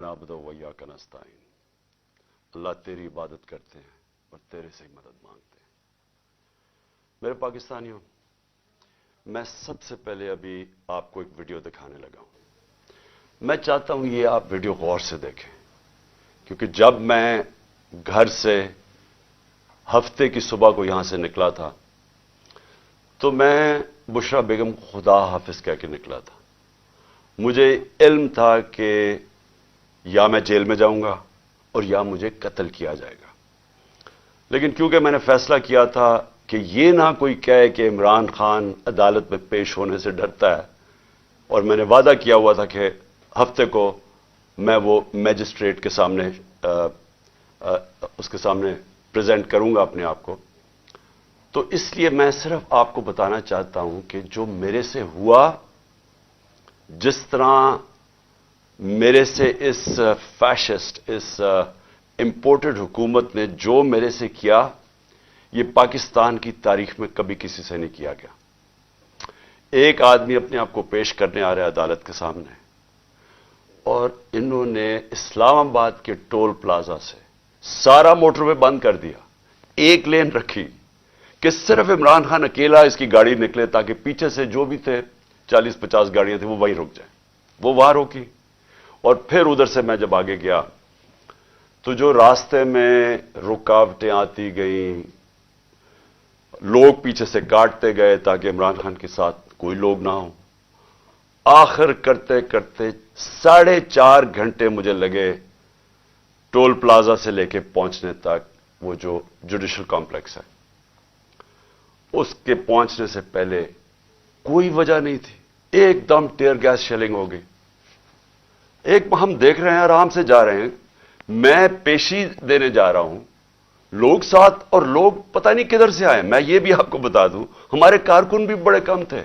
نعبد و ایاک نستعین، اللہ تیری عبادت کرتے ہیں اور تیرے سے ہی مدد مانگتے ہیں۔ میرے پاکستانیوں، میں سب سے پہلے ابھی آپ کو ایک ویڈیو دکھانے لگا ہوں۔ میں چاہتا ہوں یہ آپ ویڈیو غور سے دیکھیں، کیونکہ جب میں گھر سے ہفتے کی صبح کو یہاں سے نکلا تھا تو میں بشرا بیگم کو خدا حافظ کہہ کے نکلا تھا۔ مجھے علم تھا کہ یا میں جیل میں جاؤں گا اور یا مجھے قتل کیا جائے گا، لیکن کیونکہ میں نے فیصلہ کیا تھا کہ یہ نہ کوئی کہے کہ عمران خان عدالت میں پیش ہونے سے ڈرتا ہے، اور میں نے وعدہ کیا ہوا تھا کہ ہفتے کو میں وہ میجسٹریٹ کے سامنے اس کے سامنے پریزنٹ کروں گا اپنے آپ کو، تو اس لیے میں صرف آپ کو بتانا چاہتا ہوں کہ جو میرے سے ہوا، جس طرح میرے سے اس فیشسٹ، اس امپورٹڈ حکومت نے جو میرے سے کیا، یہ پاکستان کی تاریخ میں کبھی کسی سے نہیں کیا گیا۔ ایک آدمی اپنے آپ کو پیش کرنے آ رہا ہے عدالت کے سامنے، اور انہوں نے اسلام آباد کے ٹول پلازا سے سارا موٹر وے بند کر دیا، ایک لین رکھی کہ صرف عمران خان اکیلا اس کی گاڑی نکلے تاکہ پیچھے سے جو بھی تھے 40-50 گاڑیاں تھیں وہ وہیں رک جائیں۔ وہ وہاں روکی، اور پھر ادھر سے میں جب آگے گیا تو جو راستے میں رکاوٹیں آتی گئیں، لوگ پیچھے سے کاٹتے گئے تاکہ عمران خان کے ساتھ کوئی لوگ نہ ہوں، آخر کرتے کرتے 4.5 گھنٹے مجھے لگے ٹول پلازا سے لے کے پہنچنے تک، وہ جو جوڈیشل کمپلیکس ہے اس کے پہنچنے سے پہلے کوئی وجہ نہیں تھی، ایک دم ٹیئر گیس شیلنگ ہو گئی۔ ایک ہم دیکھ رہے ہیں، آرام سے جا رہے ہیں، میں پیشی دینے جا رہا ہوں، لوگ ساتھ، اور لوگ پتہ نہیں کدھر سے آئے۔ میں یہ بھی آپ کو بتا دوں، ہمارے کارکن بھی بڑے کم تھے،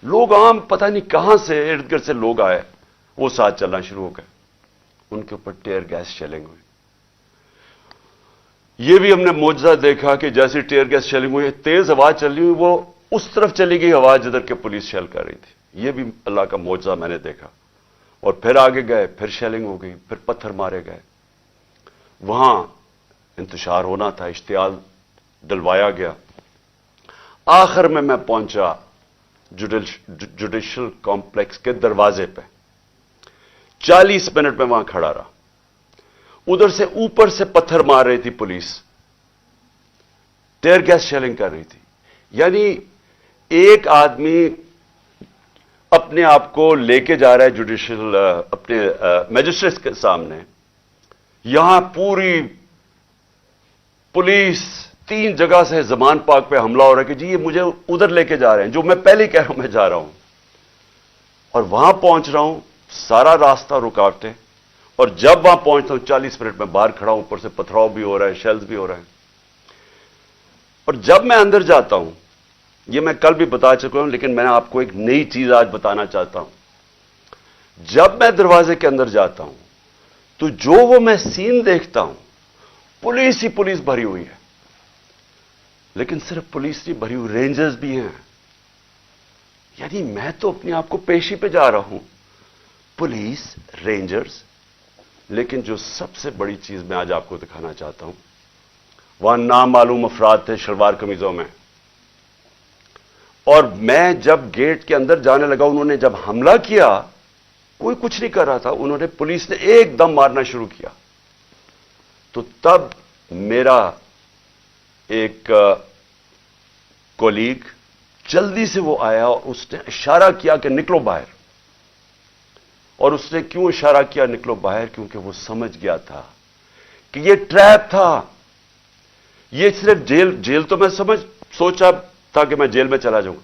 لوگ عام پتہ نہیں کہاں سے ارد گرد سے لوگ آئے، وہ ساتھ چلنا شروع ہو گئے، ان کے اوپر ٹیئر گیس شیلنگ ہوئی۔ یہ بھی ہم نے معجزہ دیکھا کہ جیسی ٹیئر گیس شیلنگ ہوئی، تیز ہوا چل رہی ہوئی، وہ اس طرف چلی گئی ہوا جدھر کے پولیس شیل کر رہی تھی۔ یہ بھی اللہ کا معجزہ میں نے دیکھا۔ اور پھر آگے گئے، پھر شیلنگ ہو گئی، پھر پتھر مارے گئے۔ وہاں انتشار ہونا تھا، اشتعال ڈلوایا گیا۔ آخر میں پہنچا جوڈیشل کمپلیکس کے دروازے پہ، 40 منٹ میں وہاں کھڑا رہا۔ ادھر سے اوپر سے پتھر مار رہی تھی پولیس، ٹیئر گیس شیلنگ کر رہی تھی۔ یعنی ایک آدمی اپنے آپ کو لے کے جا رہا ہے جوڈیشل اپنے میجسٹریٹ کے سامنے، یہاں پوری پولیس 3 جگہ سے زمان پاک پہ حملہ ہو رہا ہے کہ جی یہ مجھے ادھر لے کے جا رہے ہیں، جو میں پہلے ہی کہہ رہا ہوں میں جا رہا ہوں، اور وہاں پہنچ رہا ہوں، سارا راستہ رکاوٹیں، اور جب وہاں پہنچتا ہوں 40 منٹ میں باہر کھڑا ہوں، اوپر سے پتھراؤ بھی ہو رہا ہے، شیلز بھی ہو رہے ہیں۔ اور جب میں اندر جاتا ہوں، یہ میں کل بھی بتا چکا ہوں، لیکن میں آپ کو ایک نئی چیز آج بتانا چاہتا ہوں۔ جب میں دروازے کے اندر جاتا ہوں تو جو وہ میں سین دیکھتا ہوں، پولیس ہی پولیس بھری ہوئی ہے، لیکن صرف پولیس نہیں بھری ہوئی، رینجرز بھی ہیں۔ یعنی میں تو اپنے آپ کو پیشی پہ جا رہا ہوں، پولیس، رینجرز، لیکن جو سب سے بڑی چیز میں آج آپ کو دکھانا چاہتا ہوں، وہاں نامعلوم افراد تھے شلوار قمیضوں میں، اور میں جب گیٹ کے اندر جانے لگا، انہوں نے جب حملہ کیا، کوئی کچھ نہیں کر رہا تھا، انہوں نے پولیس نے ایک دم مارنا شروع کیا۔ تو تب میرا ایک کولیگ جلدی سے وہ آیا اور اس نے اشارہ کیا کہ نکلو باہر۔ اور اس نے کیوں اشارہ کیا نکلو باہر؟ کیونکہ وہ سمجھ گیا تھا کہ یہ ٹریپ تھا، یہ صرف جیل تو میں سوچا تھا کہ میں جیل میں چلا جاؤں۔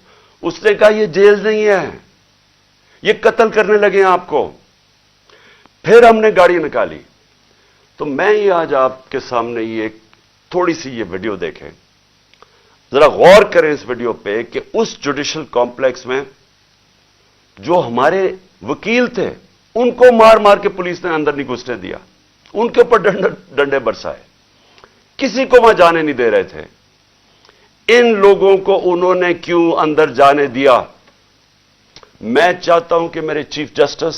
اس نے کہا یہ جیل نہیں ہے، یہ قتل کرنے لگے ہیں آپ کو۔ پھر ہم نے گاڑی نکالی۔ تو میں یہ آج آپ کے سامنے یہ ایک تھوڑی سی یہ ویڈیو دیکھیں، ذرا غور کریں اس ویڈیو پہ کہ اس جوڈیشل کمپلیکس میں جو ہمارے وکیل تھے ان کو مار مار کے پولیس نے اندر نہیں گھسنے دیا، ان کے اوپر ڈنڈے برسائے، کسی کو وہاں جانے نہیں دے رہے تھے۔ ان لوگوں کو انہوں نے کیوں اندر جانے دیا؟ میں چاہتا ہوں کہ میرے چیف جسٹس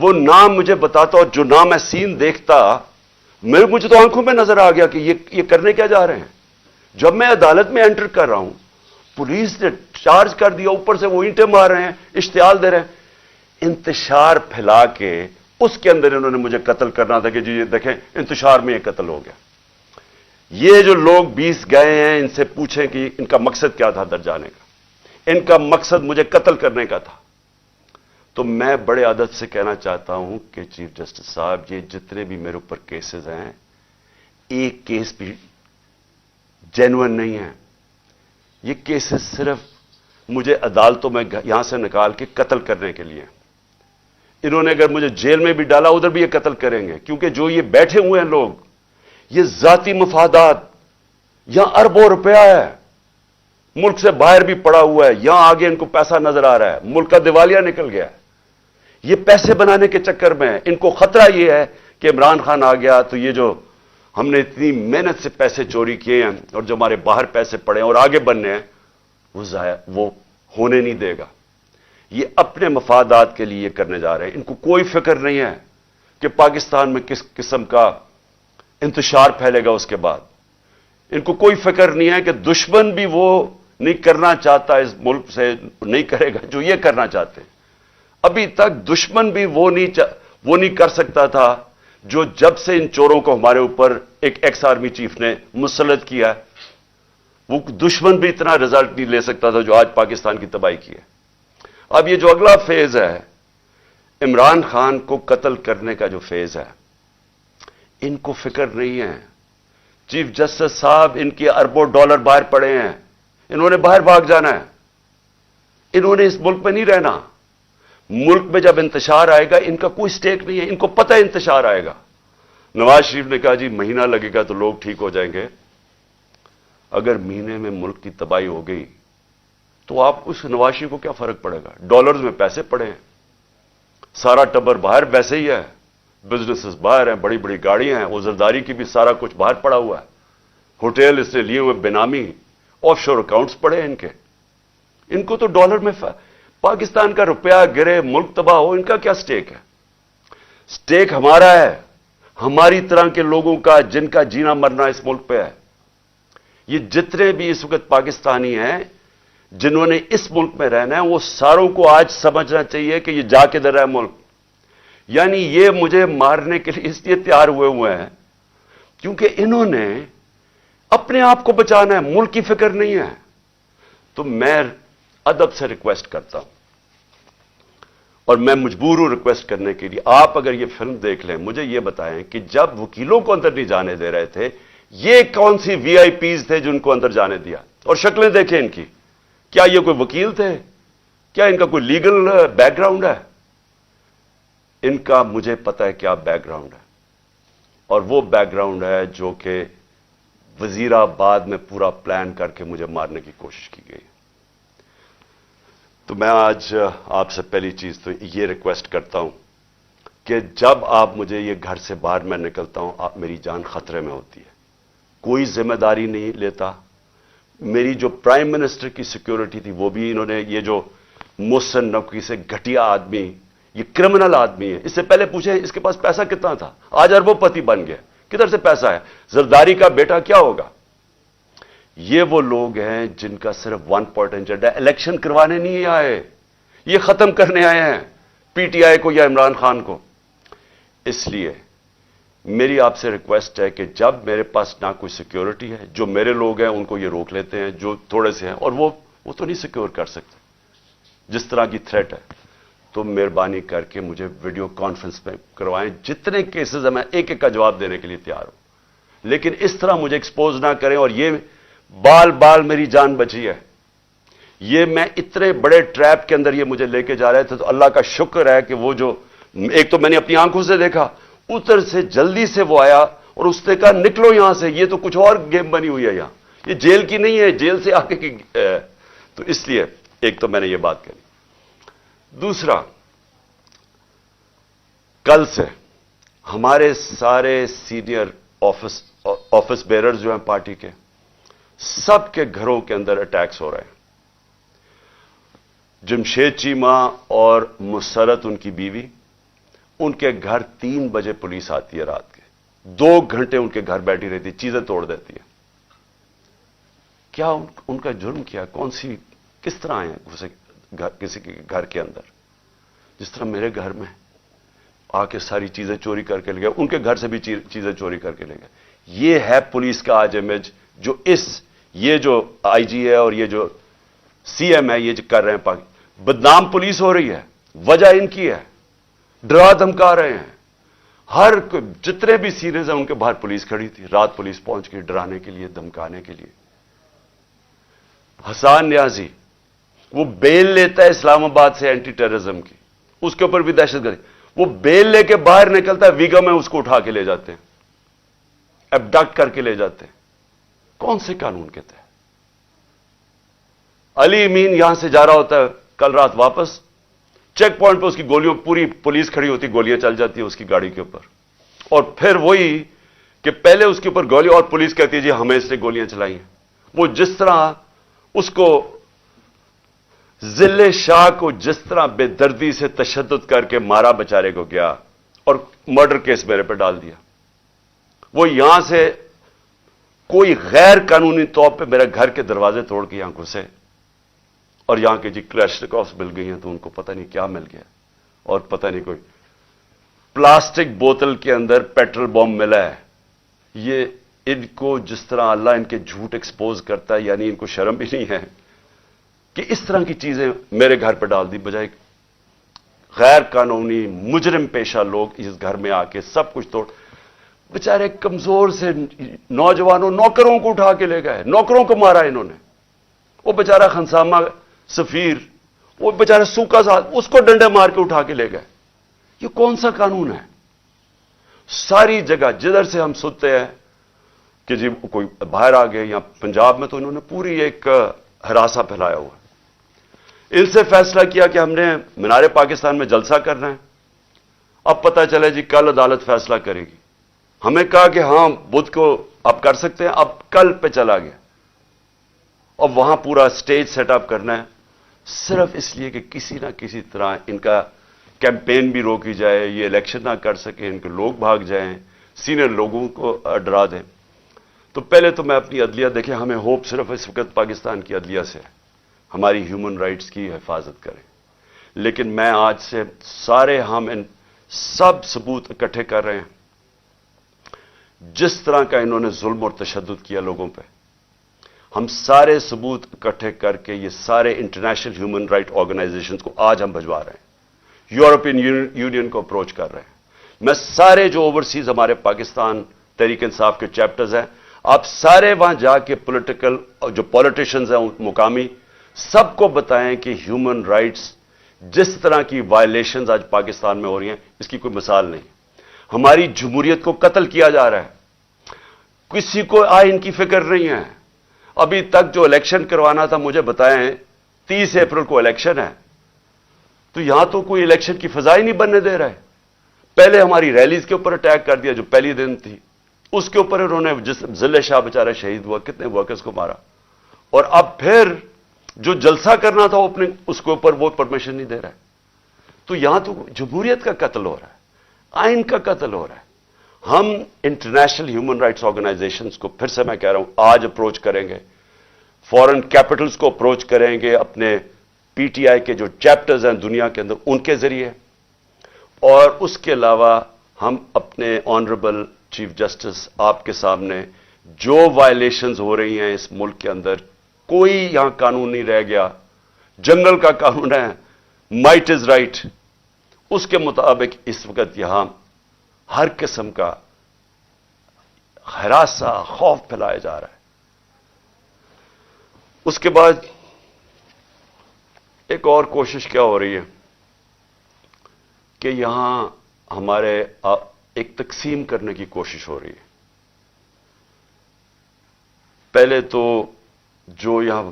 وہ نام مجھے بتاتا اور جو نام میں سین دیکھتا مجھے تو آنکھوں میں نظر آ گیا کہ یہ کرنے کیا جا رہے ہیں. جب میں عدالت میں انٹر کر رہا ہوں, پولیس نے چارج کر دیا, اوپر سے وہ اینٹیں مار رہے ہیں, اشتعال دے رہے ہیں, انتشار پھیلا کے اس کے اندر انہوں نے مجھے قتل کرنا تھا کہ جی یہ دیکھیں انتشار میں یہ قتل ہو گیا. یہ جو لوگ 20 گئے ہیں ان سے پوچھیں کہ ان کا مقصد کیا تھا اندر جانے کا. ان کا مقصد مجھے قتل کرنے کا تھا. تو میں بڑے ادب سے کہنا چاہتا ہوں کہ چیف جسٹس صاحب, یہ جتنے بھی میرے اوپر کیسز ہیں, ایک کیس بھی جینوئن نہیں ہے. یہ کیسز صرف مجھے عدالتوں میں یہاں سے نکال کے قتل کرنے کے لیے. انہوں نے اگر مجھے جیل میں بھی ڈالا ادھر بھی یہ قتل کریں گے, کیونکہ جو یہ بیٹھے ہوئے ہیں لوگ, یہ ذاتی مفادات, یہاں اربوں روپیہ ہے, ملک سے باہر بھی پڑا ہوا ہے, یہاں آگے ان کو پیسہ نظر آ رہا ہے, ملک کا دیوالیہ نکل گیا ہے. یہ پیسے بنانے کے چکر میں ان کو خطرہ یہ ہے کہ عمران خان آ گیا تو یہ جو ہم نے اتنی محنت سے پیسے چوری کیے ہیں اور جو ہمارے باہر پیسے پڑے ہیں اور آگے بننے ہیں وہ ہونے نہیں دے گا. یہ اپنے مفادات کے لیے کرنے جا رہے ہیں. ان کو کوئی فکر نہیں ہے کہ پاکستان میں کس قسم کا انتشار پھیلے گا اس کے بعد. ان کو کوئی فکر نہیں ہے کہ دشمن بھی وہ نہیں کرنا چاہتا اس ملک سے, نہیں کرے گا جو یہ کرنا چاہتے ہیں. ابھی تک دشمن بھی وہ نہیں کر سکتا تھا جو جب سے ان چوروں کو ہمارے اوپر ایک ایکس آرمی چیف نے مسلط کیا, وہ دشمن بھی اتنا رزلٹ نہیں لے سکتا تھا جو آج پاکستان کی تباہی کی ہے. اب یہ جو اگلا فیز ہے عمران خان کو قتل کرنے کا جو فیز ہے, ان کو فکر نہیں ہے. چیف جسٹس صاحب, ان کے اربوں ڈالر باہر پڑے ہیں, انہوں نے باہر بھاگ جانا ہے, انہوں نے اس ملک میں نہیں رہنا. ملک میں جب انتشار آئے گا ان کا کوئی سٹیک نہیں ہے, ان کو پتہ ہے انتشار آئے گا. نواز شریف نے کہا جی مہینہ لگے گا تو لوگ ٹھیک ہو جائیں گے. اگر مہینے میں ملک کی تباہی ہو گئی تو آپ اس نواز شریف کو کیا فرق پڑے گا؟ ڈالرز میں پیسے پڑے ہیں, سارا ٹبر باہر ویسے ہی ہے, بزنسز باہر ہیں, بڑی بڑی گاڑیاں ہیں, عزرداری کی بھی سارا کچھ باہر پڑا ہوا ہے, ہوٹل اس نے لیے ہوئے بینامی, آف شور اکاؤنٹس پڑے ہیں ان کے. ان کو تو ڈالر میں پاکستان کا روپیہ گرے, ملک تباہ ہو, ان کا کیا سٹیک ہے؟ سٹیک ہمارا ہے, ہماری طرح کے لوگوں کا جن کا جینا مرنا اس ملک پہ ہے. یہ جتنے بھی اس وقت پاکستانی ہیں جنہوں نے اس ملک میں رہنا ہے, وہ ساروں کو آج سمجھنا چاہیے کہ یہ جا کے در ہے ملک. یعنی یہ مجھے مارنے کے لیے اس لیے تیار ہوئے ہیں کیونکہ انہوں نے اپنے آپ کو بچانا ہے, ملک کی فکر نہیں ہے. تو میں ادب سے ریکویسٹ کرتا ہوں, اور میں مجبور ہوں ریکویسٹ کرنے کے لیے, آپ اگر یہ فلم دیکھ لیں مجھے یہ بتائیں کہ جب وکیلوں کو اندر نہیں جانے دے رہے تھے, یہ کون سی وی آئی پیز تھے جن کو اندر جانے دیا؟ اور شکلیں دیکھیں ان کی, کیا یہ کوئی وکیل تھے؟ کیا ان کا کوئی لیگل بیک گراؤنڈ ہے؟ ان کا مجھے پتا ہے کیا بیک گراؤنڈ ہے, اور وہ بیک گراؤنڈ ہے جو کہ وزیر آباد میں پورا پلان کر کے مجھے مارنے کی کوشش کی گئی. تو میں آج آپ سے پہلی چیز تو یہ ریکویسٹ کرتا ہوں کہ جب آپ مجھے یہ گھر سے باہر میں نکلتا ہوں, آپ میری جان خطرے میں ہوتی ہے, کوئی ذمہ داری نہیں لیتا. میری جو پرائم منسٹر کی سیکیورٹی تھی وہ بھی انہوں نے, یہ جو محسن نقوی سے گھٹیا آدمی, یہ کرمنل آدمی ہے, اس سے پہلے پوچھیں اس کے پاس پیسہ کتنا تھا, آج اربوں پتی بن گیا, کدھر سے پیسہ ہے؟ زرداری کا بیٹا کیا ہوگا؟ یہ وہ لوگ ہیں جن کا صرف ون پوائنٹ ایجنڈا ہے, الیکشن کروانے نہیں آئے, یہ ختم کرنے آئے ہیں پی ٹی آئی کو یا عمران خان کو. اس لیے میری آپ سے ریکویسٹ ہے کہ جب میرے پاس نہ کوئی سیکیورٹی ہے, جو میرے لوگ ہیں ان کو یہ روک لیتے ہیں جو تھوڑے سے ہیں, اور وہ تو نہیں سیکیور کر سکتے جس طرح کی تھریٹ ہے, تو مہربانی کر کے مجھے ویڈیو کانفرنس میں کروائیں. جتنے کیسز ہیں میں ایک ایک کا جواب دینے کے لیے تیار ہوں, لیکن اس طرح مجھے ایکسپوز نہ کریں. اور یہ بال میری جان بچی ہے, یہ میں اتنے بڑے ٹریپ کے اندر یہ مجھے لے کے جا رہے تھے, تو اللہ کا شکر ہے کہ وہ جو ایک تو میں نے اپنی آنکھوں سے دیکھا, ادھر سے جلدی سے وہ آیا اور اس نے کہا نکلو یہاں سے, یہ تو کچھ اور گیم بنی ہوئی ہے یہاں, یہ جیل کی نہیں ہے, جیل سے آگے کی. تو اس لیے ایک تو میں نے یہ بات کہی. دوسرا, کل سے ہمارے سارے سینئر آفس بیررز جو ہیں پارٹی کے, سب کے گھروں کے اندر اٹیکس ہو رہے ہیں. جمشید چیمہ اور مسرت ان کی بیوی ان کے گھر 3 بجے پولیس آتی ہے رات کے, 2 گھنٹے ان کے گھر بیٹھی رہتی, چیزیں توڑ دیتی ہے. کیا ان کا جرم کیا؟ کون سی, کس طرح آئے ہیں کسی کے گھر کے اندر؟ جس طرح میرے گھر میں آ کے ساری چیزیں چوری کر کے لے گئے, ان کے گھر سے بھی چیزیں چوری کر کے لے گئے. یہ ہے پولیس کا آج امیج جو یہ جو آئی جی ہے اور یہ جو سی ایم ہے یہ جو کر رہے ہیں. بدنام پولیس ہو رہی ہے, وجہ ان کی ہے, ڈرا دھمکا رہے ہیں. ہر جتنے بھی سیریز ہیں ان کے باہر پولیس کھڑی تھی, رات پولیس پہنچ گئی ڈرانے کے لیے, دھمکانے کے لیے. حسان نیازی وہ بیل لیتا ہے اسلام آباد سے اینٹی ٹیررزم کی, اس کے اوپر بھی دہشت گردی, وہ بیل لے کے باہر نکلتا ہے, ویگا میں اس کو اٹھا کے لے جاتے ہیں, ایبڈکٹ کر کے لے جاتے ہیں. کون سے قانون کے تحت؟ علی امین یہاں سے جا رہا ہوتا ہے کل رات واپس, چیک پوائنٹ پہ اس کی گولیوں, پوری پولیس کھڑی ہوتی, گولیاں چل جاتی ہیں اس کی گاڑی کے اوپر, اور پھر وہی کہ پہلے اس کے اوپر گولی اور پولیس کہتی ہے جی ہمیں اس نے گولیاں چلائی ہیں. وہ جس طرح اس کو ذل شاہ کو جس طرح بے دردی سے تشدد کر کے مارا بچارے کو گیا اور مرڈر کیس میرے پہ ڈال دیا, وہ یہاں سے کوئی غیر قانونی طور پہ میرے گھر کے دروازے توڑ کے یہاں گھسے, اور یہاں کے جی کلیشنکوفs مل گئی ہیں تو ان کو پتہ نہیں کیا مل گیا, اور پتہ نہیں کوئی پلاسٹک بوتل کے اندر پیٹرول بم ملا ہے. یہ ان کو جس طرح اللہ ان کے جھوٹ ایکسپوز کرتا ہے, یعنی ان کو شرم بھی نہیں ہے کہ اس طرح کی چیزیں میرے گھر پہ ڈال دی, بجائے غیر قانونی مجرم پیشہ لوگ اس گھر میں آ کے سب کچھ توڑ. بیچارے کمزور سے نوجوانوں, نوکروں کو اٹھا کے لے گئے, نوکروں کو مارا انہوں نے. وہ بیچارہ خنسامہ سفیر, وہ بیچارہ سوکھا ساتھ, اس کو ڈنڈے مار کے اٹھا کے لے گئے. یہ کون سا قانون ہے؟ ساری جگہ جدھر سے ہم سنتے ہیں کہ جی کوئی باہر آ گئے, یا پنجاب میں تو انہوں نے پوری ایک ہراساں پھیلایا ہوا. ان سے فیصلہ کیا کہ ہم نے مینار پاکستان میں جلسہ کرنا ہے. اب پتہ چلے جی کل عدالت فیصلہ کرے گی. ہمیں کہا کہ ہاں بدھ کو آپ کر سکتے ہیں, اب کل پہ چلا گیا, اور وہاں پورا سٹیج سیٹ اپ کرنا ہے, صرف اس لیے کہ کسی نہ کسی طرح ان کا کیمپین بھی روکی جائے, یہ الیکشن نہ کر سکے, ان کے لوگ بھاگ جائیں, سینئر لوگوں کو ڈرا دیں. تو پہلے تو میں اپنی عدلیہ, دیکھیں ہمیں ہوپ صرف اس وقت پاکستان کی عدلیہ سے, ہماری ہیومن رائٹس کی حفاظت کریں. لیکن میں آج سے سارے ہم ان سب ثبوت اکٹھے کر رہے ہیں. جس طرح کا انہوں نے ظلم اور تشدد کیا لوگوں پہ, ہم سارے ثبوت اکٹھے کر کے یہ سارے انٹرنیشنل ہیومن رائٹ آرگنائزیشنز کو آج ہم بھجوا رہے ہیں, یورپین یونین کو اپروچ کر رہے ہیں. میں سارے جو اوورسیز ہمارے پاکستان تحریک انصاف کے چیپٹرز ہیں, آپ سارے وہاں جا کے پولیٹیکل جو پولیٹیشنز ہیں مقامی, سب کو بتائیں کہ ہیومن رائٹس جس طرح کی وائلیشنز آج پاکستان میں ہو رہی ہیں اس کی کوئی مثال نہیں. ہماری جمہوریت کو قتل کیا جا رہا ہے, کسی کو آئین کی فکر نہیں ہے. ابھی تک جو الیکشن کروانا تھا, مجھے بتائیں 30 اپریل کو الیکشن ہے, تو یہاں تو کوئی الیکشن کی فضا ہی نہیں بننے دے رہا ہے. پہلے ہماری ریلیز کے اوپر اٹیک کر دیا جو پہلی دن تھی, اس کے اوپر انہوں نے جس ذل شاہ بیچارہ شہید ہوا, کتنے ورکرز کو مارا, اور اب پھر جو جلسہ کرنا تھا اوپننگ, اس کے اوپر وہ پرمیشن نہیں دے رہا ہے. تو یہاں تو جمہوریت کا قتل ہو رہا ہے, آئین کا قتل ہو رہا ہے. ہم انٹرنیشنل ہیومن رائٹس آرگنائزیشنز کو پھر سے میں کہہ رہا ہوں آج اپروچ کریں گے, فورن کیپٹلز کو اپروچ کریں گے, اپنے پی ٹی آئی کے جو چیپٹرز ہیں دنیا کے اندر ان کے ذریعے, اور اس کے علاوہ ہم اپنے آنریبل چیف جسٹس آپ کے سامنے جو وائلیشنز ہو رہی ہیں اس ملک کے اندر, کوئی یہاں قانون نہیں رہ گیا, جنگل کا قانون ہے, مائٹ از رائٹ, اس کے مطابق اس وقت یہاں ہر قسم کا ہراساں خوف پھیلایا جا رہا ہے. اس کے بعد ایک اور کوشش کیا ہو رہی ہے کہ یہاں ہمارے ایک تقسیم کرنے کی کوشش ہو رہی ہے. پہلے تو جو یہاں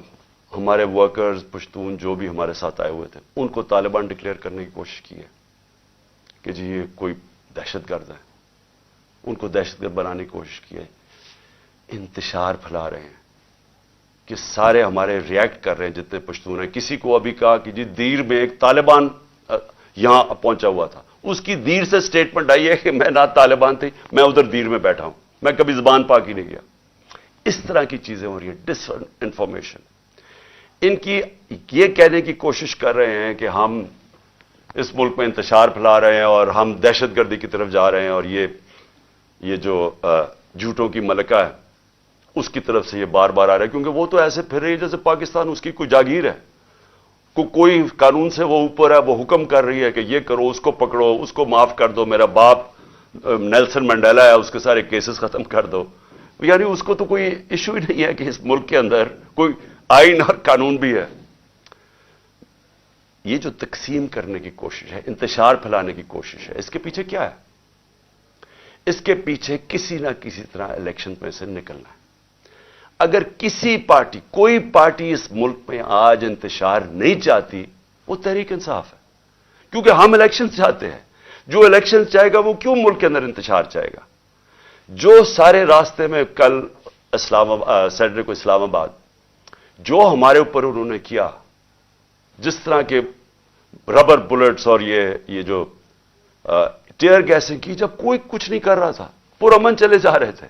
ہمارے ورکرز پشتون جو بھی ہمارے ساتھ آئے ہوئے تھے ان کو طالبان ڈکلیئر کرنے کی کوشش کی ہے کہ جی یہ کوئی دہشت گرد ہے, ان کو دہشت گرد بنانے کی کوشش کی ہے. انتشار پھیلا رہے ہیں کہ سارے ہمارے ریئیکٹ کر رہے ہیں جتنے پشتون ہیں. کسی کو ابھی کہا کہ جی دیر میں ایک طالبان یہاں پہنچا ہوا تھا. اس کی دیر سے سٹیٹمنٹ آئی ہے کہ میں نہ طالبان تھی, میں ادھر دیر میں بیٹھا ہوں, میں کبھی زبان پاک ہی نہیں گیا. اس طرح کی چیزیں ہو رہی ہیں, ڈس انفارمیشن. ان کی یہ کہنے کی کوشش کر رہے ہیں کہ ہم اس ملک میں انتشار پھیلا رہے ہیں اور ہم دہشت گردی کی طرف جا رہے ہیں, اور یہ جو جھوٹوں کی ملکہ ہے اس کی طرف سے یہ بار بار آ رہا ہے, کیونکہ وہ تو ایسے پھر رہی ہے جیسے پاکستان اس کی کوئی جاگیر ہے, کوئی قانون سے وہ اوپر ہے, وہ حکم کر رہی ہے کہ یہ کرو, اس کو پکڑو, اس کو معاف کر دو, میرا باپ نیلسن منڈیلا ہے اس کے سارے کیسز ختم کر دو. یعنی اس کو تو کوئی ایشو ہی نہیں ہے کہ اس ملک کے اندر کوئی آئین اور قانون بھی ہے. یہ جو تقسیم کرنے کی کوشش ہے, انتشار پھیلانے کی کوشش ہے, اس کے پیچھے کیا ہے؟ اس کے پیچھے کسی نہ کسی طرح الیکشن میں سے نکلنا ہے. اگر کسی پارٹی, کوئی پارٹی اس ملک میں آج انتشار نہیں چاہتی, وہ تحریک انصاف ہے, کیونکہ ہم الیکشن چاہتے ہیں. جو الیکشن چاہے گا وہ کیوں ملک کے اندر انتشار چاہے گا؟ جو سارے راستے میں کل سیٹرڈے کو اسلام آباد جو ہمارے اوپر انہوں نے کیا, جس طرح کے ربر بلٹس اور یہ جو ٹیئر گیسنگ کی, جب کوئی کچھ نہیں کر رہا تھا, پرامن چلے جا رہے تھے.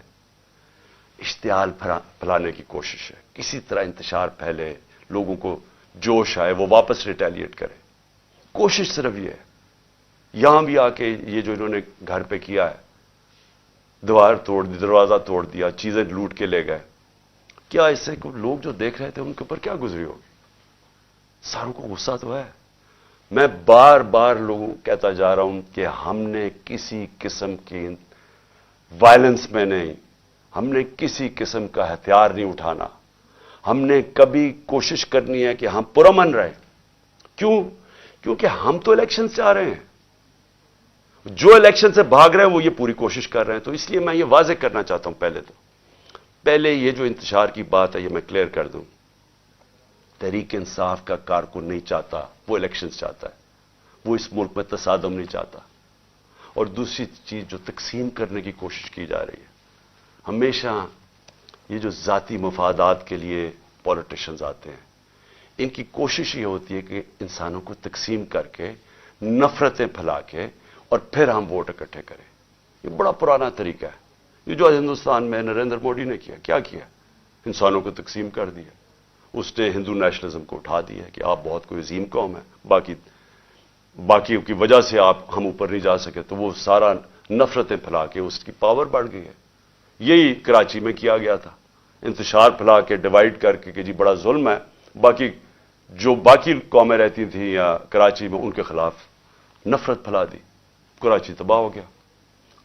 اشتعال پھیلانے کی کوشش ہے, کسی طرح انتشار پھیلے, لوگوں کو جوش آئے, وہ واپس ریٹیلیٹ کرے. کوشش صرف یہ ہے. یہاں بھی آ کے یہ جو انہوں نے گھر پہ کیا ہے, دیوار توڑ دی, دروازہ توڑ دیا, چیزیں لوٹ کے لے گئے, کیا اس سے لوگ جو دیکھ رہے تھے ان کے اوپر کیا گزری ہوگی؟ ساروں کو غصہ تو ہے. میں بار بار لوگوں کہتا جا رہا ہوں کہ ہم نے کسی قسم کی وائلنس میں نہیں, ہم نے کسی قسم کا ہتھیار نہیں اٹھانا. ہم نے کبھی کوشش کرنی ہے کہ ہم پرامن رہیں. کیوں؟ کیونکہ ہم تو الیکشن سے آ رہے ہیں. جو الیکشن سے بھاگ رہے ہیں وہ یہ پوری کوشش کر رہے ہیں. تو اس لیے میں یہ واضح کرنا چاہتا ہوں, پہلے یہ جو انتشار کی بات ہے یہ میں کلیئر کر دوں. تحریک انصاف کا کارکن نہیں چاہتا, وہ الیکشن چاہتا ہے. وہ اس ملک میں تصادم نہیں چاہتا. اور دوسری چیز جو تقسیم کرنے کی کوشش کی جا رہی ہے, ہمیشہ یہ جو ذاتی مفادات کے لیے پولیٹیشنز آتے ہیں, ان کی کوشش یہ ہوتی ہے کہ انسانوں کو تقسیم کر کے, نفرتیں پھیلا کے, اور پھر ہم ووٹ اکٹھے کریں. یہ بڑا پرانا طریقہ ہے. یہ جو ہندوستان میں نریندر مودی نے کیا کیا؟ انسانوں کو تقسیم کر دیا. اس نے ہندو نیشنلزم کو اٹھا دیا کہ آپ بہت کوئی عظیم قوم ہے, باقیوں کی وجہ سے ہم اوپر نہیں جا سکے, تو وہ سارا نفرتیں پھیلا کے اس کی پاور بڑھ گئی ہے. یہی کراچی میں کیا گیا تھا, انتشار پھیلا کے, ڈیوائڈ کر کے کہ جی بڑا ظلم ہے, باقی قومیں رہتی تھیں یا کراچی میں, ان کے خلاف نفرت پھیلا دی, کراچی تباہ ہو گیا.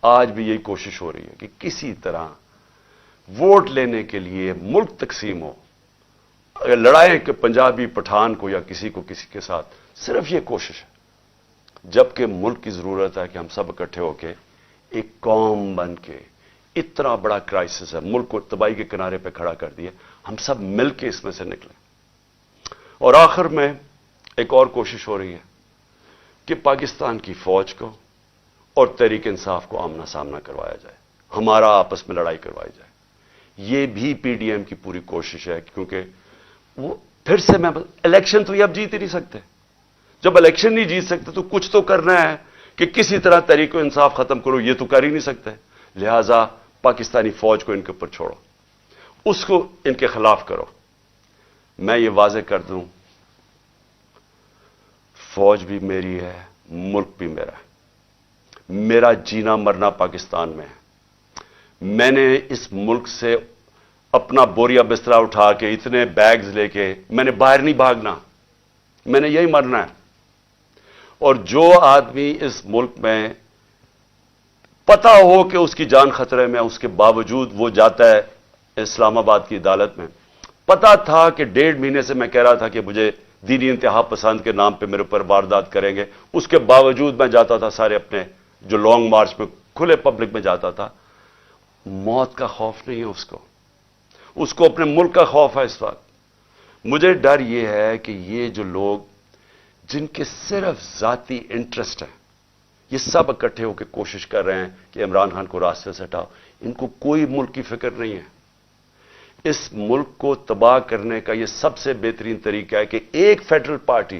آج بھی یہی کوشش ہو رہی ہے کہ کسی طرح ووٹ لینے کے لیے ملک تقسیم ہو. اگر لڑائیں کہ پنجابی پٹھان کو یا کسی کو کسی کے ساتھ, صرف یہ کوشش ہے. جبکہ ملک کی ضرورت ہے کہ ہم سب اکٹھے ہو کے ایک قوم بن کے, اتنا بڑا کرائسس ہے, ملک کو تباہی کے کنارے پہ کھڑا کر دیا, ہم سب مل کے اس میں سے نکلیں. اور آخر میں ایک اور کوشش ہو رہی ہے کہ پاکستان کی فوج کو اور تحریک انصاف کو آمنا سامنا کروایا جائے, ہمارا آپس میں لڑائی کروائی جائے. یہ بھی پی ڈی ایم کی پوری کوشش ہے, کیونکہ وہ پھر سے الیکشن تو یہ اب جیت ہی نہیں سکتے. جب الیکشن نہیں جیت سکتے تو کچھ تو کرنا ہے کہ کسی طرح تحریک انصاف ختم کرو. یہ تو کر ہی نہیں سکتے. لہذا پاکستانی فوج کو ان کے اوپر چھوڑو, اس کو ان کے خلاف کرو. میں یہ واضح کر دوں, فوج بھی میری ہے, ملک بھی میرا ہے. میرا جینا مرنا پاکستان میں ہے. میں نے اس ملک سے اپنا بوریا بسترا اٹھا کے, اتنے بیگز لے کے, میں نے باہر نہیں بھاگنا, میں نے یہی مرنا ہے. اور جو آدمی اس ملک میں پتہ ہو کہ اس کی جان خطرے میں, اس کے باوجود وہ جاتا ہے اسلام آباد کی عدالت میں, پتہ تھا کہ 1.5 مہینے سے میں کہہ رہا تھا کہ مجھے دینی انتہا پسند کے نام پہ میرے اوپر واردات کریں گے, اس کے باوجود میں جاتا تھا سارے اپنے جو لانگ مارچ میں کھلے پبلک میں جاتا تھا. موت کا خوف نہیں ہے اس کو اپنے ملک کا خوف ہے. اس وقت مجھے ڈر یہ ہے کہ یہ جو لوگ جن کے صرف ذاتی انٹرسٹ ہیں, یہ سب اکٹھے ہو کے کوشش کر رہے ہیں کہ عمران خان کو راستے سے ہٹاؤ. ان کو کوئی ملک کی فکر نہیں ہے. اس ملک کو تباہ کرنے کا یہ سب سے بہترین طریقہ ہے کہ ایک فیڈرل پارٹی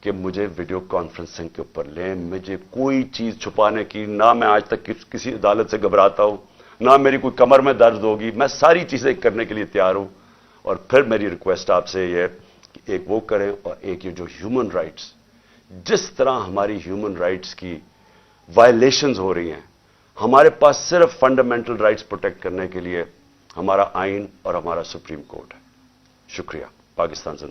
کہ مجھے ویڈیو کانفرنسنگ کے اوپر لیں. مجھے کوئی چیز چھپانے کی، نہ میں آج تک کسی عدالت سے گھبراتا ہوں، نہ میری کوئی کمر میں درد ہوگی. میں ساری چیزیں کرنے کے لیے تیار ہوں. اور پھر میری ریکویسٹ آپ سے یہ ہے کہ ایک وہ کریں، اور ایک یہ جو ہیومن رائٹس، جس طرح ہماری ہیومن رائٹس کی وائلیشنز ہو رہی ہیں، ہمارے پاس صرف فنڈامنٹل رائٹس پروٹیکٹ کرنے کے لیے ہمارا آئین اور ہمارا سپریم کورٹ ہے. شکریہ. پاکستان زندہ